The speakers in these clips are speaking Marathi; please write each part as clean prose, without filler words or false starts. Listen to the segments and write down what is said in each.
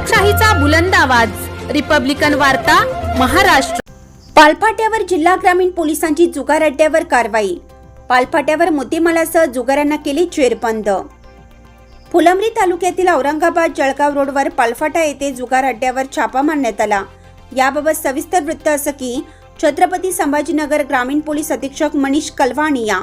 लोकशाहीचा बुलंद आवाज, रिपब्लिकन वार्ता, महाराष्ट्र। पालफाट्यावर जिल्हा ग्रामीण पोलिसांची जुगार अड्ड्यावर कारवाई। पालफाट्यावर मुद्देमालासह जुगारांना केले जेरबंद। फुलंब्री तालुक्यातील औरंगाबाद जळगाव रोडवर पालफाटा येथे जुगार अड्ड्यावर छापा मारण्यात आला। याबाबत सविस्तर वृत्त असं की छत्रपती संभाजीनगर ग्रामीण पोलीस अधीक्षक मनीष कलवाणिया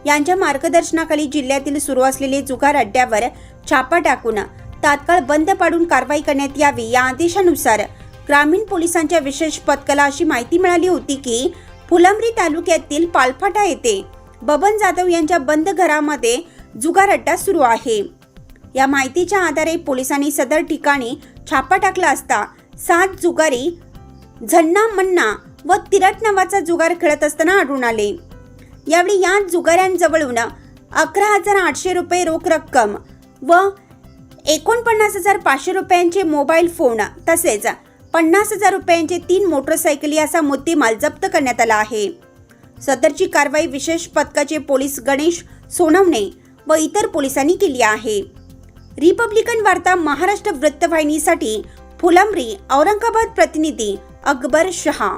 यांच्या मार्गदर्शनाखाली जिल्ह्यातील सुरू असलेले जुगार अड्ड्यावर छापा टाकून तात्काळ बंद पाडून कारवाई करण्यात यावी या आदेशानुसार ग्रामीण पोलिसांच्या विशेष पथकाला अशी माहिती मिळाली होती की फुलंब्री तालुक्यातील पालफाटा येथे बबन जाधव यांच्या बंद घरामध्ये जुगार अड्डा सुरू आहे। या माहितीच्या आधारे पोलिसांनी सदर ठिकाणी छापा टाकला असता 7 जुगारी झन्ना मन्ना व तिरट नावाचा जुगार खेळत असताना आढळून आले। यावेळी या जुगाऱ्यांजवळून 11,800 रुपये रोख रक्कम व 49,500 रुपयांचे मोबाईल फोन तसेच 50,000 रुपयांचे 3 मोटरसायकली असा मुद्देमाल जप्त करण्यात आला आहे। सदरची कारवाई विशेष पथकाचे पोलीस गणेश सोनवणे व इतर पोलिसांनी केली आहे। रिपब्लिकन वार्ता महाराष्ट्र वृत्तवाहिनीसाठी फुलंब्री औरंगाबाद प्रतिनिधी अकबर शहा।